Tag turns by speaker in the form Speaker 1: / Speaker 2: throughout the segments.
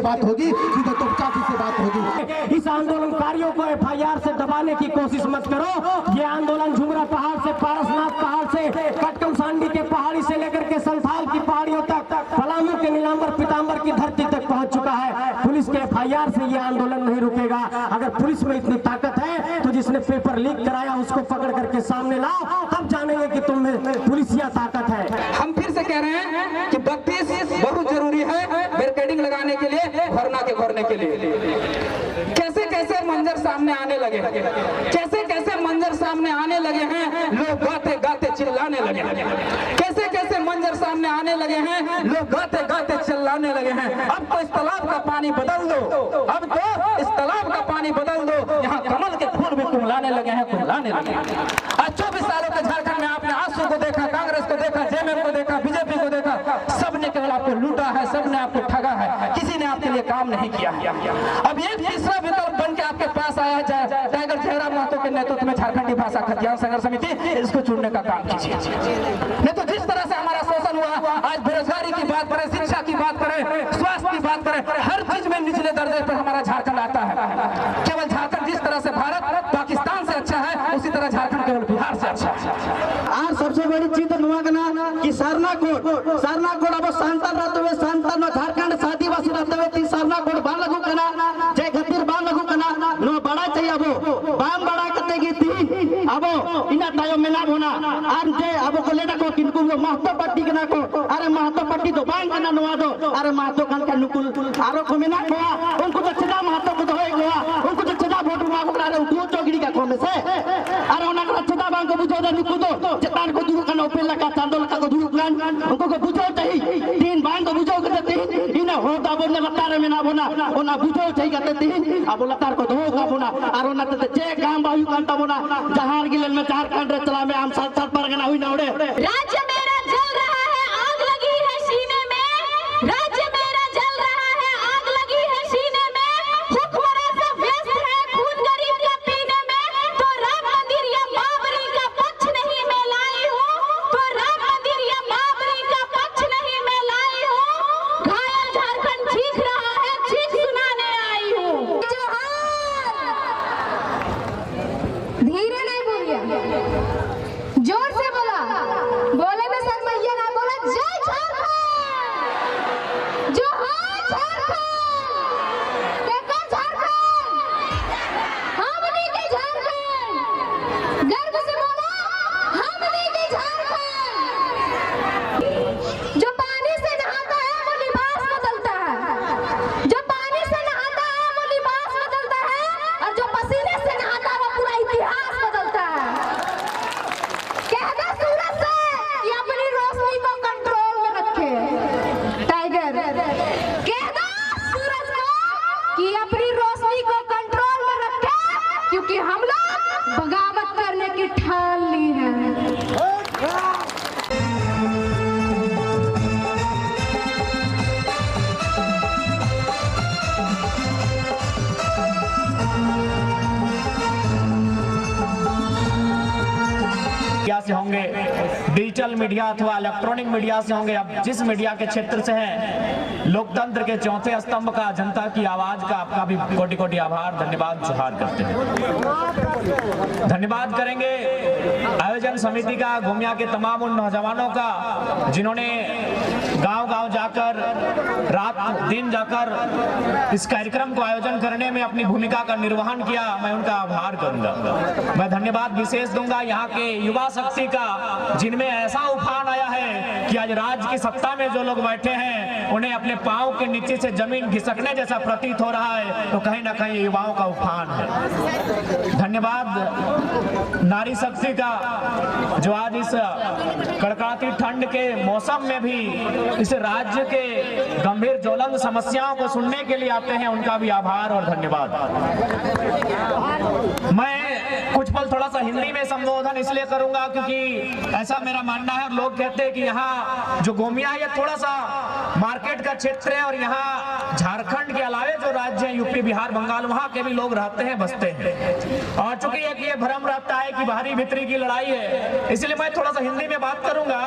Speaker 1: बात होगी, सीधे तोपचाची से बात होगी।
Speaker 2: इस आंदोलनकारियों को FIR से दबाने की कोशिश मत करो। ये आंदोलन झुमरा पहाड़ से पारसनाथ पहाड़ से कटकमसांडी के पहाड़ी से लेकर के संथाल की पहाड़ियों तक, पलामू के नीलांबर पीतांबर की धरती तक पहुंच चुका है। पुलिस के FIR से ये आंदोलन नहीं रुकेगा। अगर पुलिस में इतनी ताकत है तो जिसने पेपर लीक कराया उसको पकड़ करके सामने लाओ, तब जानेंगे कि तुम में पुलिसिया ताकत है।
Speaker 3: हम फिर से कह रहे हैं कि 32 बहुत जरूरी है बैरिकेडिंग लगाने के लिए, धरना के भरने के लिए। कैसे कैसे मंजर सामने आने लगे, कैसे कैसे मंजर सामने आने लगे हैं, लोग गाते गाते चिल्लाने लगे। कैसे कैसे मंजर सामने आने लगे हैं, लोग गाते गाते चिल्लाने लगे हैं। अब तो इस तालाब का पानी बदल दो, अब तो इस तालाब का पानी बदल दो। यहाँ कमल के फूल भी कुम्हलाने लगे हैं, कुम्हलाने लगे। आज 24 सालों के झारखंड में आपने आजसू को देखा, कांग्रेस को देखा, JMM को देखा, BJP को देखा, सबने केवल आपको लूटा है, सबने आपको ठगा है, किसी ने आपके लिए काम नहीं किया। अब एक तीसरा विकल्प बन के आपके पास आया जाए, टाइगर जयराम महतो के नेतृत्व में झारखंडी भाषा खतियान संघर्ष समिति, इसको चुनने का काम कीजिए। नहीं तो जिस तरह से हमारा शोषण हुआ, आज बेरोजगारी की बात करें, शिक्षा की बात करें, स्वास्थ्य की बात करें, हर चीज में निचले दर्जे पर हमारा झारखंड आता है। केवल झारखंड जिस तरह से भारत पाकिस्तान से अच्छा है, उसी तरह झारखंड केवल बिहार से अच्छा है।
Speaker 4: और सबसे बड़ी चीज नुआगना कि सरना कोड अब सांसद रहते हुए सांसद में झारखंड आदिवासी रहते हुए 3 सरना कोड बान लगू कना, जय खतीर बान लगू कना, नो बड़ा चाहिए अब बान बड़ा करते की थी अब इना तायो में ना होना और जय अब को लेना को किनको महतो पट्टी कना को, अरे महतो पट्टी तो बान कना नुआ दो, अरे महतो खान का नुकुल आरो को में ना खोआ, उनको तो चिदा महतो को तो होए गोवा, उनको तो चिदा वोट मांगो करा उनको चौगड़ी का खोमे से, अरे उना का चिदा बान को बुझो दे नुकु दो चतान को दूर कना उपेला का चांदोल का को दूर कना, उनको को बुझो चाहिए 3 बान को बुझो करते इना होता बोलने लतार में ना बोना, ओना बुझो चाहिए करते अब लतार को धो का बोना, और ओना ते जे काम बायु कांटा बोना, जहार गिलन में झारखंड रे चला में हम साथ साथ परगना हुई ना उड़े।
Speaker 5: राज्य मेरा जल रहा है, आग लगी है सीने में, राज्य मेरा जल रहा है, आग लगी है सीने में, हुक्मरां सब व्यस्त है खून गरीब का पीने में, तो राम मंदिर या बाबरी का पक्ष नहीं मैं लाई हूँ, तो राम मंदिर या बाबरी का पक्ष नहीं मैं लाई हूँ, घायल झारखंड चीख रहा है, चीख सुनाने आई हूँ। धीरे नहीं बोलिए, जोर से बोला, बोले में शर्मैया ना बोला। जय झारखंड, जोहार झारखंड, देखो झारखंड, हमनी के झारखंड, गर्व से बोला हमनी के झारखंड। जो पानी से नहाता है वो लिबास बदलता है, जो पानी से नहाता है वो लिबास बदलता है, और जो पसीने से नहाता है वो पूरा इतिहास बदलता है। कहना सूरज से कि अपनी रोशनी को कंट्रोल में रखे, टाइगर कहना सूरज को कि अपनी रोशनी को कंट्रोल में रखे, क्योंकि हम लोग बगावत करने की ठान ली है।
Speaker 2: मीडिया से होंगे, डिजिटल मीडिया अथवा इलेक्ट्रॉनिक मीडिया से होंगे, अब जिस मीडिया के क्षेत्र से है, लोकतंत्र के चौथे स्तंभ का, जनता की आवाज का आपका भी कोटि कोटि आभार, धन्यवाद जोहार करते हैं। धन्यवाद करेंगे आयोजन समिति का, घूमिया के तमाम उन नौजवानों का जिन्होंने गांव-गांव जाकर, रात दिन जाकर इस कार्यक्रम को आयोजन करने में अपनी भूमिका का निर्वहन किया, मैं उनका आभार करूंगा। मैं धन्यवाद विशेष दूंगा यहाँ के युवा शक्ति का, जिनमें ऐसा उफान आया है कि आज राज्य की सत्ता में जो लोग बैठे हैं उन्हें अपने पांव के नीचे से जमीन खिसकने जैसा प्रतीत हो रहा है, तो कहीं ना कहीं युवाओं का उफान है। धन्यवाद नारी शक्ति का, जो आज इस कड़कड़ाती ठंड के मौसम में भी इस राज्य के गंभीर ज्वलंत समस्याओं को सुनने के लिए आते हैं, उनका भी आभार और धन्यवाद। मैं कुछ पल थोड़ा सा हिंदी में संबोधन इसलिए करूंगा क्योंकि ऐसा मेरा मानना है, और लोग कहते हैं कि यहाँ जो गोमिया है ये थोड़ा सा मार्केट का क्षेत्र है, और यहाँ झारखंड के अलावे जो राज्य है यूपी बिहार बंगाल, वहाँ के भी लोग रहते हैं, बसते हैं। और चूंकि एक ये भ्रम रहता है कि बाहरी भीतरी की लड़ाई है, इसलिए मैं थोड़ा सा हिंदी में बात करूंगा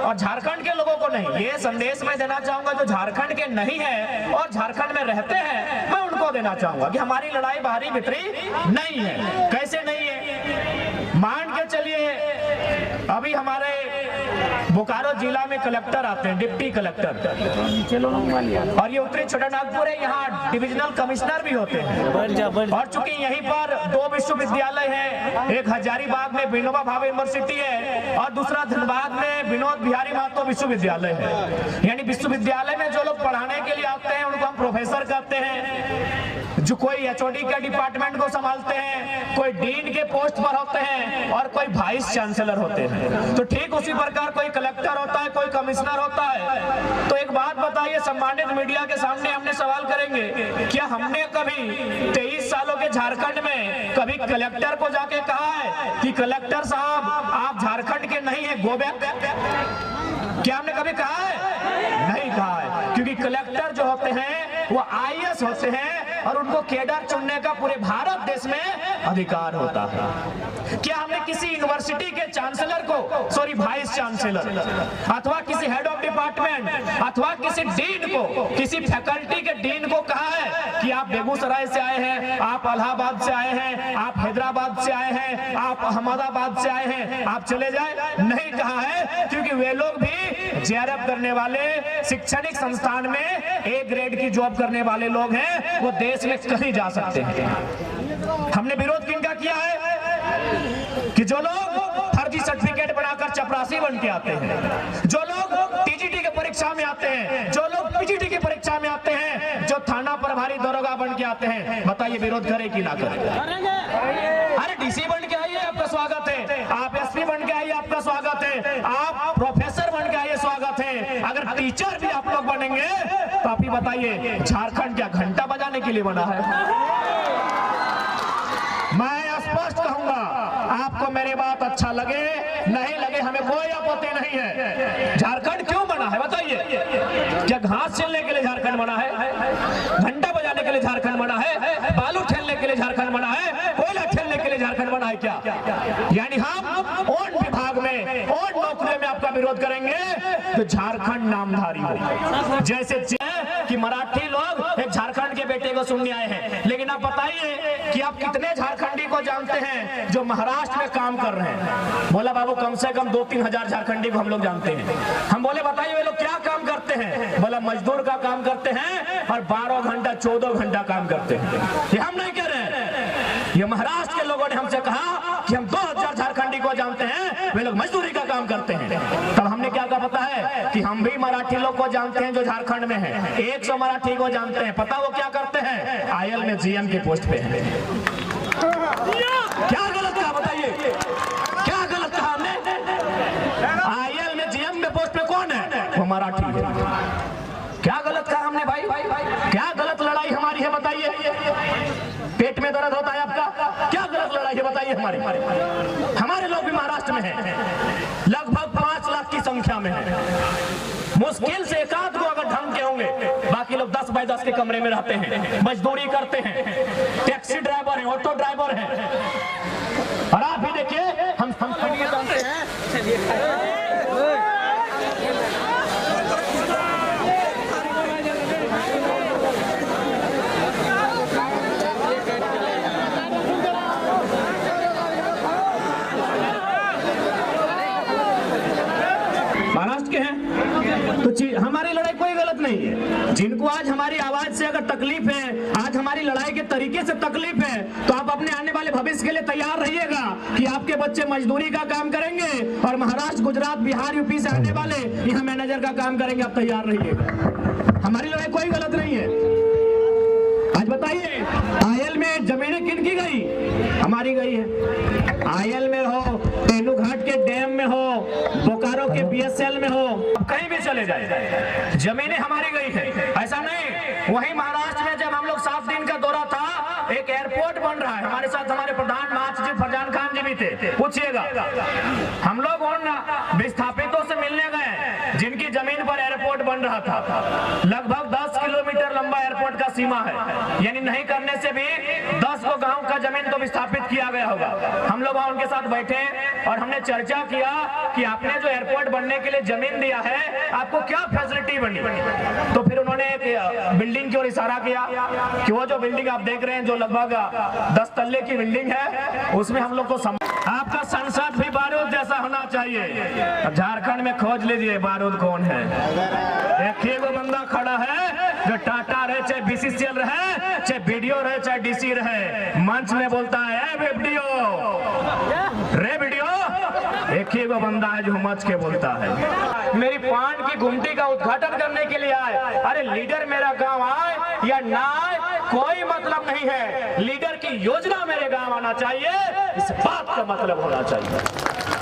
Speaker 2: और झारखंड के लोगों को नहीं, ये संदेश मैं देना चाहूंगा जो झारखंड के नहीं है और झारखंड में रहते हैं, मैं उनको देना चाहूंगा कि हमारी लड़ाई बाहरी भीतरी नहीं है। कैसे नहीं है? मान के चलिए अभी हमारे बोकारो जिला में कलेक्टर आते हैं, डिप्टी कलेक्टर, और ये उत्तरी छोटानागपुर है, यहाँ डिविजनल कमिश्नर भी होते हैं। और चूंकि यहीं पर 2 विश्वविद्यालय हैं, एक हजारीबाग में विनोबा भावे यूनिवर्सिटी है और दूसरा धनबाद में विनोद बिहारी महतो विश्वविद्यालय है। यानी विश्वविद्यालय में जो लोग पढ़ाने के लिए आते हैं उनको हम प्रोफेसर कहते हैं, जो कोई HOD के डिपार्टमेंट को संभालते हैं, कोई डीन के पोस्ट पर होते हैं और कोई वाइस चांसलर होते हैं। तो ठीक उसी प्रकार कोई कलेक्टर होता है, कोई कमिश्नर होता है। तो एक बात बताइए, सम्मानित मीडिया के सामने हमने सवाल करेंगे, क्या हमने कभी 23 सालों के झारखंड में कभी कलेक्टर को जाके कहा है कि कलेक्टर साहब आप झारखंड के नहीं है, गो बैक? क्या हमने कभी कहा है? नहीं कहा है, क्योंकि कलेक्टर जो होते हैं वो IAS होते हैं और उनको कैडर चुनने का पूरे भारत देश में अधिकार होता है। क्या हमने किसी यूनिवर्सिटी के चांसलर को, सॉरी वाइस चांसलर, अथवा किसी हेड ऑफ डिपार्टमेंट अथवा किसी डीन को, किसी फैकल्टी के डीन को कहा है कि आप बेगूसराय से आए हैं, आप इलाहाबाद से आए हैं, आप हैदराबाद से आए हैं, आप अहमदाबाद से आए हैं, आप चले जाए? नहीं कहा है, क्योंकि वे लोग भी JRF करने वाले, शैक्षणिक संस्थान में A ग्रेड की जॉब करने वाले लोग हैं, वो देश में कहीं जा सकते हैं। हमने विरोध किनका किया है कि जो लोग फर्जी सर्टिफिकेट बनाकर चपरासी बन के आते हैं, जो लोग TGT की परीक्षा में आते हैं, जो लोग PGT की परीक्षा में आते हैं, जो थाना प्रभारी दरोगा बन के आते हैं, बताइए विरोध करे कि ना करे? अरे DC बन के आइए, आपका स्वागत है। आप SP बन के आइए, आपका स्वागत है। आप प्रोफेसर बन के आइए, स्वागत है। अगर टीचर भी आप लोग बनेंगे तो आप ही बताइए, झारखंड क्या घंटा बजाने के लिए बना है? मैं स्पष्ट कहूंगा, आपको मेरी बात अच्छा लगे नहीं लगे, हमें कोई आपत्ति नहीं है। झारखंड क्यों बना है बताइए? क्या घास छीलने के लिए झारखंड बना है? घंटा बजाने के लिए झारखंड बना है? बालू ठेलने के लिए झारखंड बना है? कोयला ठेलने के लिए झारखंड बना है क्या? यानी हम उन विभाग में, उन नौकरियों में आपका विरोध करेंगे तो झारखंड नामधारी हो। जैसे कि मराठी लोग एक झारखंड के बेटे को सुनने आए हैं, लेकिन आप बताइए कि आप कितने झारखंडी को जानते हैं जो महाराष्ट्र में काम कर रहे हैं? बोला बाबू कम से कम 2-3 हजार झारखंडी को हम लोग जानते हैं। हम बोले बताइए वे लोग क्या काम करते हैं? बोला मजदूर का काम करते हैं और 12 घंटा 14 घंटा काम करते हैं। ये हम नहीं कह रहे हैं, ये महाराष्ट्र के लोगों ने हमसे कहा कि हम 2000 झारखंडी को जानते हैं, वे लोग मजदूरी का काम करते हैं। तब हमने क्या कहा पता है कि हम भी मराठी लोग को जानते हैं जो झारखंड में है, 100 मराठी को जानते हैं। पता वो क्या करते हैं? IL में GM के पोस्ट पे है। क्या गलत कहा बताइए? क्या गलत कहा हमने? IL में GM के पोस्ट पे कौन है? वो मराठी है। क्या गलत कहा हमने भाई? क्या गलत लड़ाई हमारी है बताइए? पेट में दर्द होता है आपका? क्या गलत लड़ाई है बताइए हमारी? हमारे लोग भी महाराष्ट्र में हैं, लगभग 5 लाख की संख्या में है। मुश्किल से 1-8 को अगर ढंग के होंगे, बाकी लोग 10 बाय 10 के कमरे में रहते हैं, मजदूरी करते हैं, टैक्सी ड्राइवर हैं, ऑटो ड्राइवर हैं। और आप भी देखिए, हम सभी जानते हैं। महाराष्ट्र के हैं तो हमारी लड़ाई कोई गलत नहीं है। जिनको आज हमारी आवाज से अगर तकलीफ है, आज हमारी लड़ाई के तरीके से तकलीफ है, तो आप अपने आने वाले भविष्य के लिए तैयार रहिएगा कि आपके बच्चे मजदूरी का काम करेंगे और महाराष्ट्र, गुजरात, बिहार, यूपी से आने वाले यहाँ मैनेजर का काम करेंगे। आप तैयार रहिएगा, हमारी लड़ाई कोई गलत नहीं है। आज बताइए IL में जमीनें किनकी गई? हमारी गई है। IL में हो, तेनू घाट के डैम में हो, बोकारो के BSL में हो, कहीं भी चले जाए, जमीनें हमारी गई है। ऐसा नहीं, वहीं महाराष्ट्र में जब हम लोग 7 दिन का दौरा था, एक एयरपोर्ट बन रहा है, हमारे साथ हमारे प्रधान महासचिव फरजान खान जी भी थे, पूछिएगा। हम लोग उन विस्थापितों से मिलने गए, जिनकी जमीन पर एयरपोर्ट बन रहा था। लगभग 10 किलोमीटर लंबा एयरपोर्ट का सीमा है, यानी नहीं करने से भी 10 को गांव का जमीन तो विस्थापित किया गया होगा। हम लोग वहां उनके साथ बैठे और हमने चर्चा किया कि आपने जो एयरपोर्ट बनने के लिए जमीन दिया है, आपको क्या फैसिलिटी बनी। तो फिर उन्होंने एक बिल्डिंग की ओर इशारा किया कि वो जो बिल्डिंग आप देख रहे हैं, जो लगभग 10 तल्ले की बिल्डिंग है, उसमें हम लोग को आपका संसद भी बारूद जैसा होना चाहिए। झारखंड में खोज लीजिए बारूद कौन है। एक ही वो बंदा खड़ा है जो टाटा रहे, चाहे बीसीसीएल रहे, चाहे बीडीओ रहे, चाहे डीसी रहे, मंच में बोलता है वीडियो रे वीडियो। एक ही वो बंदा है जो मंच के बोलता है। मेरी पान की गुमटी का उद्घाटन करने के लिए आए, अरे लीडर मेरा गांव आए या ना आए कोई मतलब नहीं है, लीडर की योजना मेरे गांव आना चाहिए, इस बात का मतलब होना चाहिए।